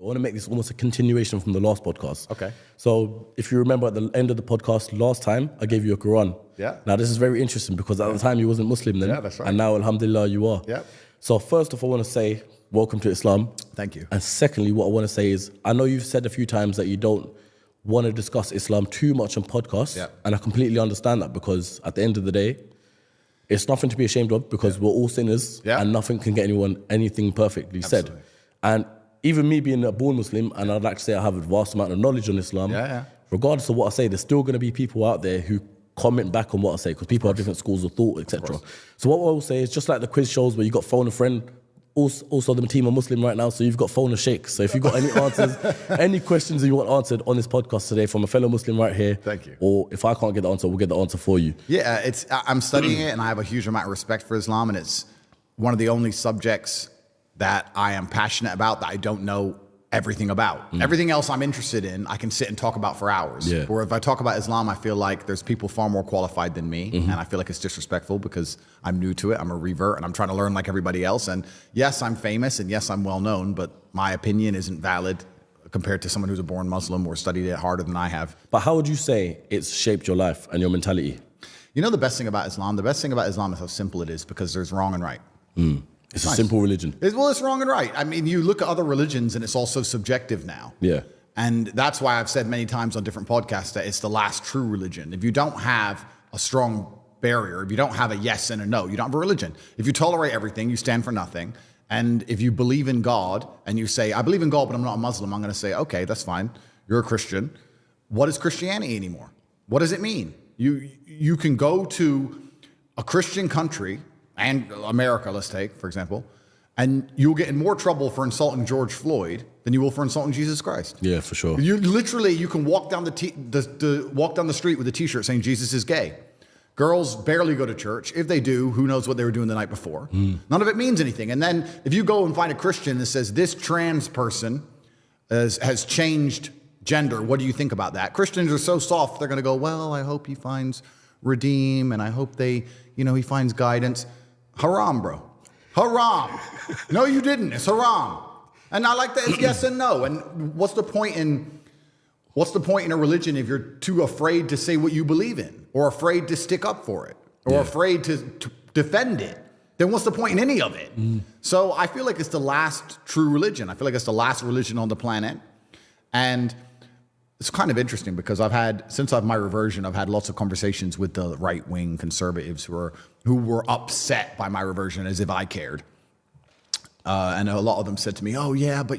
I want to make this almost a continuation from the last podcast. Okay. So if you remember at the end of the podcast last time, I gave you a Quran. Yeah. Now this is very interesting because at the time you wasn't Muslim then. Yeah, that's right. And now, alhamdulillah, you are. Yeah. So first off, I want to say, welcome to Islam. Thank you. And secondly, what I want to say is, I know you've said a few times that you don't want to discuss Islam too much on podcasts. Yeah. And I completely understand that because at the end of the day, it's nothing to be ashamed of because we're all sinners and nothing can get anyone anything perfectly said. And even me being a born Muslim, and I'd like to say I have a vast amount of knowledge on Islam, regardless of what I say, there's still going to be people out there who comment back on what I say because people have different schools of thought, etc. So what I will say is just like the quiz shows where you got phone a friend, also the team are Muslim right now, so you've got phone a sheikh. So if you've got any answers, any questions that you want answered on this podcast today from a fellow Muslim right here, thank you. Or if I can't get the answer, we'll get the answer for you. Yeah, I'm studying it and I have a huge amount of respect for Islam, and it's one of the only subjects that I am passionate about that I don't know everything about. Everything else I'm interested in, I can sit and talk about for hours. Yeah. Or if I talk about Islam, I feel like there's people far more qualified than me, and I feel like it's disrespectful because I'm new to it, I'm a revert, and I'm trying to learn like everybody else. And yes, I'm famous, and yes, I'm well known, but my opinion isn't valid compared to someone who's a born Muslim or studied it harder than I have. But how would you say it's shaped your life and your mentality? You know the best thing about Islam? The best thing about Islam is how simple it is because there's wrong and right. It's a simple religion. Well, it's wrong and right. I mean, you look at other religions and it's also subjective now. Yeah. And that's why I've said many times on different podcasts that it's the last true religion. If you don't have a strong barrier, if you don't have a yes and a no, you don't have a religion. If you tolerate everything, you stand for nothing. And if you believe in God and you say, I believe in God, but I'm not a Muslim, I'm going to say, okay, that's fine. You're a Christian. What is Christianity anymore? What does it mean? You can go to a Christian country, and America, let's take, for example, and you'll get in more trouble for insulting George Floyd than you will for insulting Jesus Christ. Yeah, for sure. You can walk down walk down the street with a T-shirt saying Jesus is gay. Girls barely go to church. If they do, who knows what they were doing the night before. None of it means anything. And then if you go and find a Christian that says this trans person has changed gender, what do you think about that? Christians are so soft, they're going to go, well, I hope he finds redeem, and I hope he finds guidance. Haram, bro. Haram. No, you didn't. It's haram. And I like that it's yes and no. And what's the point in a religion if you're too afraid to say what you believe in, or afraid to stick up for it, or afraid to defend it? Then what's the point in any of it? So I feel like it's the last true religion. I feel like it's the last religion on the planet. And it's kind of interesting because since my reversion, I've had lots of conversations with the right-wing conservatives who were upset by my reversion as if I cared. And a lot of them said to me, oh yeah, but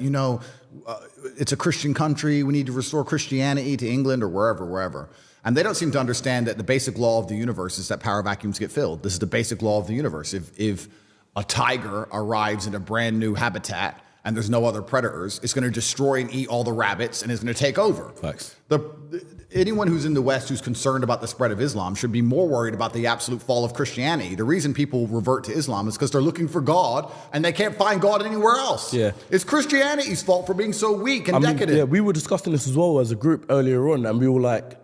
it's a Christian country. We need to restore Christianity to England or wherever. And they don't seem to understand that the basic law of the universe is that power vacuums get filled. This is the basic law of the universe. If a tiger arrives in a brand new habitat and there's no other predators, it's going to destroy and eat all the rabbits and it's going to take over. Facts. Anyone who's in the West who's concerned about the spread of Islam should be more worried about the absolute fall of Christianity. The reason people revert to Islam is because they're looking for God and they can't find God anywhere else. Yeah. It's Christianity's fault for being so weak and decadent. Yeah, we were discussing this as well as a group earlier on, and we were like,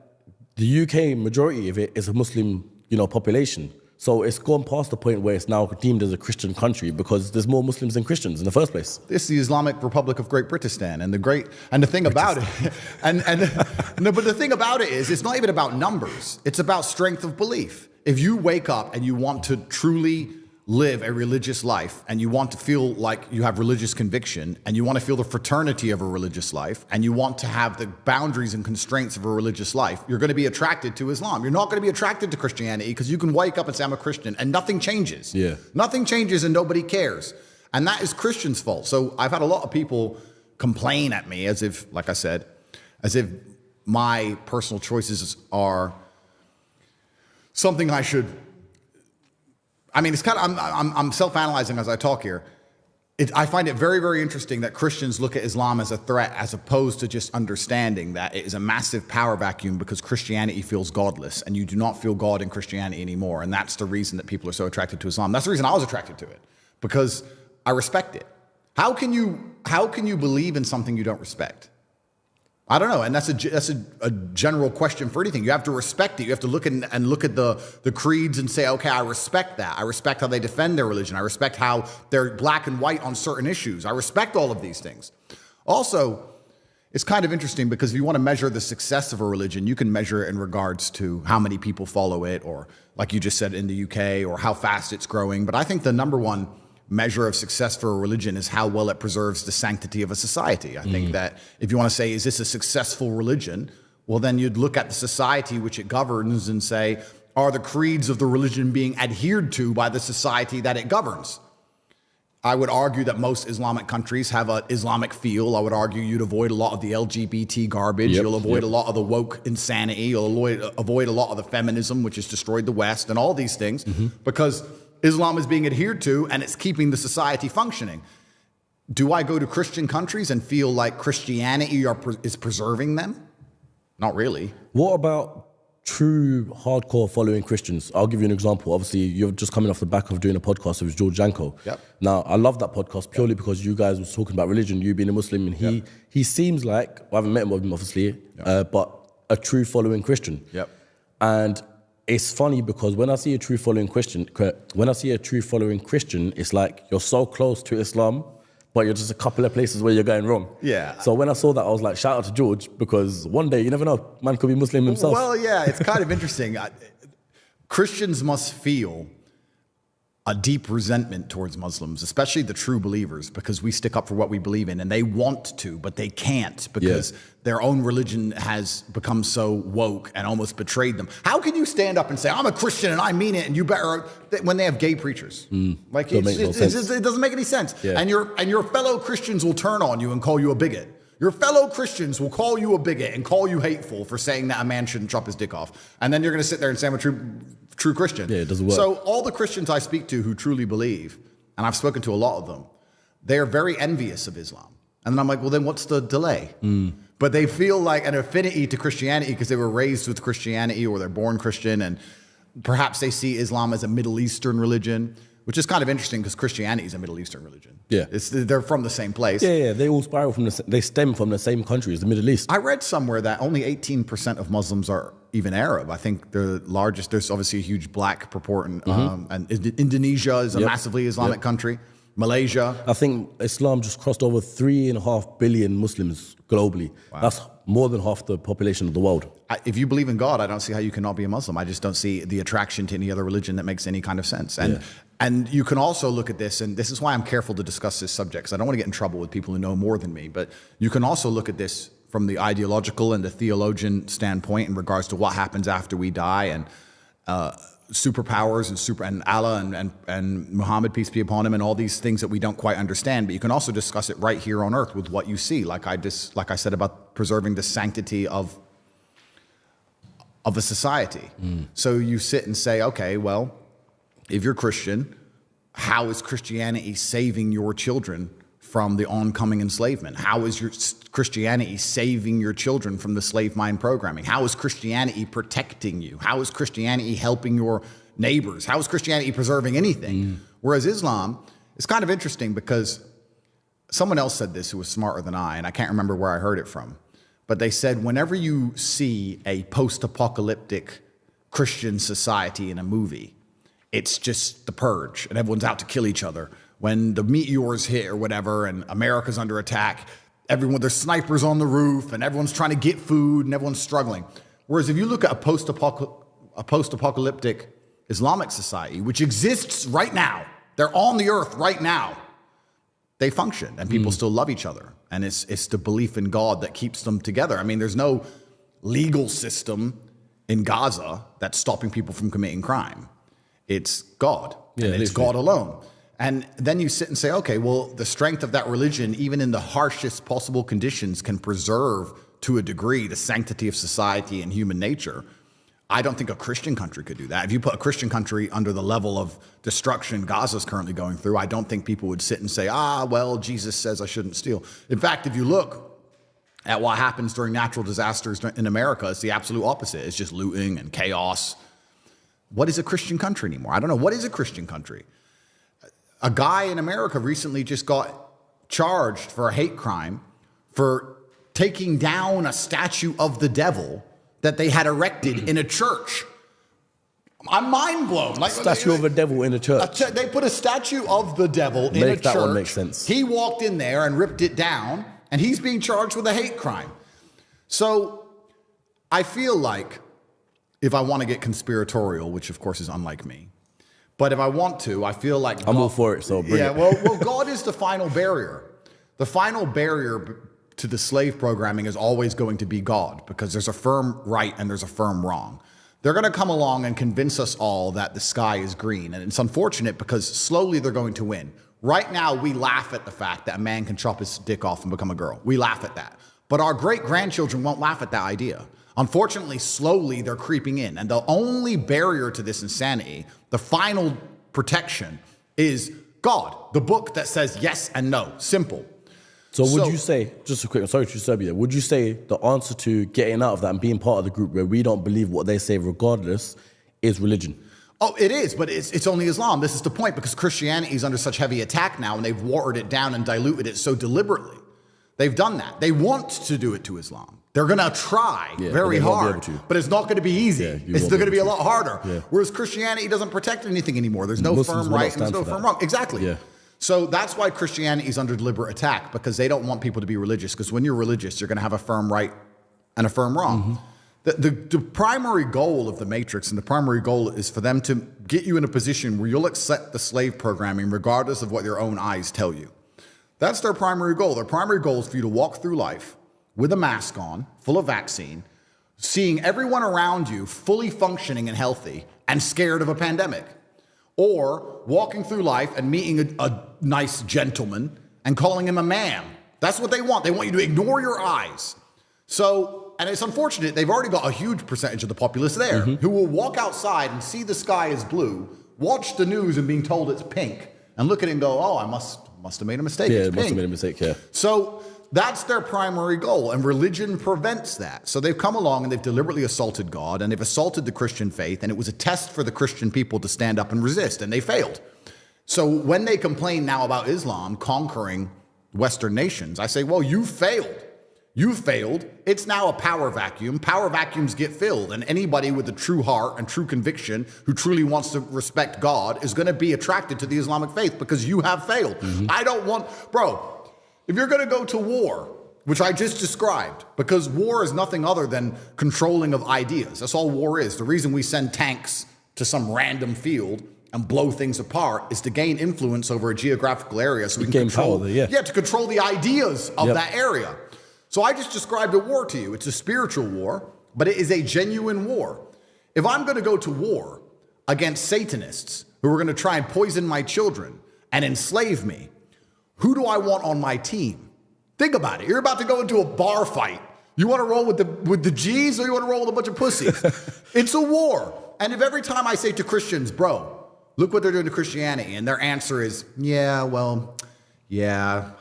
the UK majority of it is a Muslim, population. So it's gone past the point where it's now deemed as a Christian country because there's more Muslims than Christians in the first place. This is the Islamic Republic of Great Britistan, and the thing about it, but the thing about it is, it's not even about numbers. It's about strength of belief. If you wake up and you want to truly live a religious life, and you want to feel like you have religious conviction, and you want to feel the fraternity of a religious life, and you want to have the boundaries and constraints of a religious life, you're going to be attracted to Islam. You're not going to be attracted to Christianity because you can wake up and say, I'm a Christian, and nothing changes. Yeah. Nothing changes and nobody cares. And that is Christians' fault. So I've had a lot of people complain at me as if, like I said, as if my personal choices are something I should... I mean, it's kind of, I'm self-analyzing as I talk here. I find it very, very interesting that Christians look at Islam as a threat as opposed to just understanding that it is a massive power vacuum because Christianity feels godless and you do not feel God in Christianity anymore. And that's the reason that people are so attracted to Islam. That's the reason I was attracted to it, because I respect it. How can you believe in something you don't respect? I don't know, and that's a general question for anything. You have to respect it. You have to look at the creeds and say, okay, I respect that. I respect how they defend their religion. I respect how they're black and white on certain issues. I respect all of these things. Also, it's kind of interesting because if you want to measure the success of a religion, you can measure it in regards to how many people follow it, or like you just said in the UK, or how fast it's growing. But I think the number one measure of success for a religion is how well it preserves the sanctity of a society. I think that if you want to say, is this a successful religion? Well, then you'd look at the society which it governs and say, are the creeds of the religion being adhered to by the society that it governs? I would argue that most Islamic countries have an Islamic feel. I would argue you'd avoid a lot of the LGBT garbage. You'll avoid a lot of the woke insanity. You'll avoid a lot of the feminism, which has destroyed the West, and all these things, because Islam is being adhered to and it's keeping the society functioning. Do I go to Christian countries and feel like Christianity is preserving them? Not really. What about true hardcore following Christians? I'll give you an example. Obviously, you're just coming off the back of doing a podcast with George Janko. Yep. Now, I love that podcast purely because you guys was talking about religion, you being a Muslim, and he seems like, well, I haven't met him obviously, but a true following Christian. Yep. And it's funny because when I see a true following Christian, it's like you're so close to Islam, but you're just a couple of places where you're going wrong. Yeah. So when I saw that, I was like, shout out to George, because one day, you never know, man could be Muslim himself. Well, yeah, it's kind of interesting. Christians must feel a deep resentment towards Muslims, especially the true believers, because we stick up for what we believe in, and they want to, but they can't because their own religion has become so woke and almost betrayed them. How can you stand up and say, I'm a Christian and I mean it, and you better, when they have gay preachers? Like, it doesn't make any sense. Yeah. And your fellow Christians will turn on you and call you a bigot. Your fellow Christians will call you a bigot and call you hateful for saying that a man shouldn't chop his dick off. And then you're going to sit there and say I'm a true Christian. Yeah, it doesn't work. So all the Christians I speak to who truly believe, and I've spoken to a lot of them, they are very envious of Islam. And then I'm like, well, then what's the delay? But they feel like an affinity to Christianity because they were raised with Christianity or they're born Christian, and perhaps they see Islam as a Middle Eastern religion, which is kind of interesting because Christianity is a Middle Eastern religion. Yeah. They're from the same place. Yeah, they all spiral they stem from the same country as the Middle East. I read somewhere that only 18% of Muslims are even Arab. I think the largest, there's obviously a huge black proportion, and Indonesia is a massively Islamic country. Malaysia. I think Islam just crossed over 3.5 billion Muslims globally. Wow. That's more than half the population of the world. If you believe in God, I don't see how you cannot be a Muslim. I just don't see the attraction to any other religion that makes any kind of sense. And you can also look at this, and this is why I'm careful to discuss this subject, because I don't want to get in trouble with people who know more than me, but you can also look at this from the ideological and the theologian standpoint in regards to what happens after we die, and superpowers and Allah and Muhammad, peace be upon him, and all these things that we don't quite understand. But you can also discuss it right here on earth with what you see, like I said about preserving the sanctity of a society. So you sit and say, okay, well, if you're Christian, how is Christianity saving your children from the oncoming enslavement? How is your Christianity saving your children from the slave mind programming? How is Christianity protecting you? How is Christianity helping your neighbors? How is Christianity preserving anything? Whereas Islam is kind of interesting because someone else said this who was smarter than I, and I can't remember where I heard it from, but they said whenever you see a post-apocalyptic Christian society in a movie, it's just the purge and everyone's out to kill each other. When the meteors hit or whatever and America's under attack, there's snipers on the roof and everyone's trying to get food and everyone's struggling. Whereas if you look at a post-apocalyptic Islamic society, which exists right now, they're on the earth right now, they function and people still love each other. And it's the belief in God that keeps them together. I mean, there's no legal system in Gaza that's stopping people from committing crime. It's God, and it's God alone. And then you sit and say, okay, well, the strength of that religion, even in the harshest possible conditions, can preserve, to a degree, the sanctity of society and human nature. I don't think a Christian country could do that. If you put a Christian country under the level of destruction Gaza's currently going through, I don't think people would sit and say, well, Jesus says I shouldn't steal. In fact, if you look at what happens during natural disasters in America, it's the absolute opposite. It's just looting and chaos. What is a Christian country anymore? I don't know. What is a Christian country? A guy in America recently just got charged for a hate crime for taking down a statue of the devil that they had erected in a church. I'm mind blown. Like, statue of a devil in a church. They put a statue of the devil in a church. That one make sense. He walked in there and ripped it down and he's being charged with a hate crime. So I feel like if I want to get conspiratorial, which of course is unlike me, but if I want to, I feel like I'm all for it, so bring it. Well, God is the final barrier. The final barrier to the slave programming is always going to be God, because there's a firm right and there's a firm wrong. They're going to come along and convince us all that the sky is green. And it's unfortunate because slowly they're going to win. Right now, we laugh at the fact that a man can chop his dick off and become a girl. We laugh at that. But our great-grandchildren won't laugh at that idea. Unfortunately, slowly they're creeping in. And the only barrier to this insanity, the final protection, is God, the book that says yes and no. Simple. So would you say, just a quick, I'm sorry to disturb you there, would you say the answer to getting out of that and being part of the group where we don't believe what they say regardless is religion? Oh, it is, but it's only Islam. This is the point, because Christianity is under such heavy attack now, and they've watered it down and diluted it so deliberately. They've done that. They want to do it to Islam. They're going to try very hard, but it's not going to be easy. It's still going to be a lot harder. Whereas Christianity doesn't protect anything anymore. There's no firm right and there's no firm wrong. Exactly. Yeah. So that's why Christianity is under deliberate attack, because they don't want people to be religious. Because when you're religious, you're going to have a firm right and a firm wrong. The primary goal of the Matrix, and the primary goal is for them to get you in a position where you'll accept the slave programming regardless of what your own eyes tell you. That's their primary goal. Their primary goal is for you to walk through life with a mask on, full of vaccine, seeing everyone around you fully functioning and healthy and scared of a pandemic. Or walking through life and meeting a nice gentleman and calling him a man. That's what they want. They want you to ignore your eyes. So, and it's unfortunate, they've already got a huge percentage of the populace there who will walk outside and see the sky is blue, watch the news and being told it's pink, and look at it and go, oh, I must have made a mistake. Yeah, it's must have made a mistake, yeah. So that's their primary goal, and religion prevents that. So they've come along and they've deliberately assaulted God, and they've assaulted the Christian faith, and it was a test for the Christian people to stand up and resist, and they failed. So when they complain now about Islam conquering Western nations, I say, well, you failed. You failed. It's now a power vacuum. Power vacuums get filled, and anybody with a true heart and true conviction who truly wants to respect God is going to be attracted to the Islamic faith because you have failed. I don't want, bro, if you're going to go to war, which I just described, because war is nothing other than controlling of ideas. That's all war is. The reason we send tanks to some random field and blow things apart is to gain influence over a geographical area so we can control, to control the ideas of that area. So I just described a war to you. It's a spiritual war, but it is a genuine war. If I'm going to go to war against Satanists who are going to try and poison my children and enslave me, who do I want on my team? Think about it. You're about to go into a bar fight. You want to roll with the G's, or you want to roll with a bunch of pussies? It's a war. And if every time I say to Christians, bro, look what they're doing to Christianity, and their answer is, yeah, well, yeah,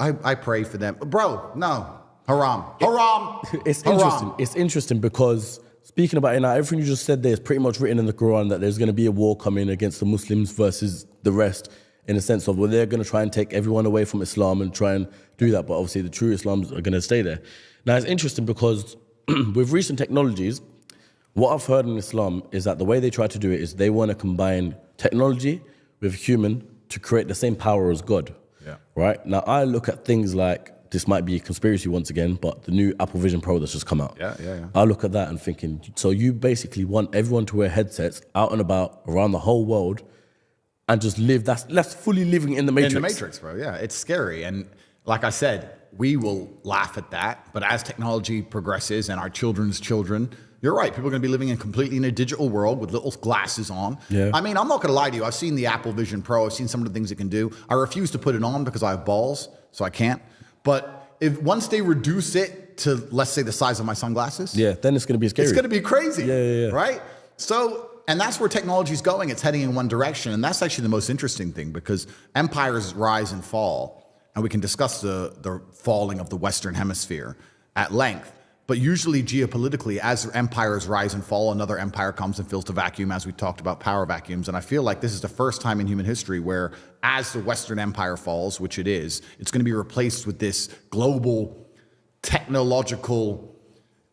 I pray for them. Bro, no. Haram. Haram. It's interesting. It's interesting because speaking about it now, everything you just said there is pretty much written in the Quran that there's going to be a war coming against the Muslims versus the rest, in the sense of, well, they're going to try and take everyone away from Islam and try and do that. But obviously the true Islams are going to stay there. Now, it's interesting because with recent technologies, what I've heard in Islam is that the way they try to do it is they want to combine technology with human to create the same power as God. Yeah. Right? Now, I look at things like, this might be a conspiracy once again, but the new Apple Vision Pro that's just come out. I look at that and thinking, so you basically want everyone to wear headsets out and about around the whole world and just live, that's fully living in the Matrix. In the Matrix, bro, yeah. It's scary. And like I said, we will laugh at that. But as technology progresses and our children's children, you're right. People are going to be living completely in a digital world with little glasses on. Yeah. I mean, I'm not going to lie to you. I've seen the Apple Vision Pro. I've seen some of the things it can do. I refuse to put it on because I have balls, so I can't. But if once they reduce it to, let's say, the size of my sunglasses. Yeah, then it's going to be scary. It's going to be crazy. Yeah. Right? So, and that's where technology is going. It's heading in one direction. And that's actually the most interesting thing, because empires rise and fall. And we can discuss the falling of the Western Hemisphere at length. But usually geopolitically, as empires rise and fall, another empire comes and fills the vacuum, as we talked about power vacuums. And I feel like this is the first time in human history where, as the Western Empire falls, which it is, it's going to be replaced with this global technological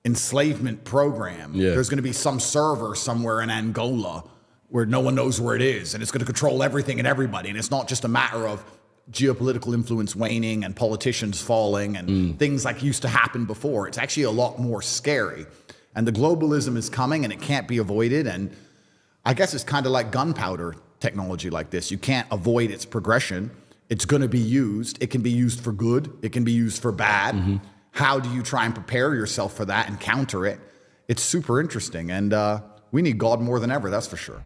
enslavement program. Yeah. There's going to be some server somewhere in Angola where no one knows where it is, and it's going to control everything and everybody. And it's not just a matter of geopolitical influence waning and politicians falling and things like used to happen before. It's actually a lot more scary. And the globalism is coming and it can't be avoided. And I guess it's kind of like gunpowder technology like this. You can't avoid its progression. It's going to be used. It can be used for good. It can be used for bad. How do you try and prepare yourself for that and counter it? It's super interesting. And we need God more than ever, that's for sure.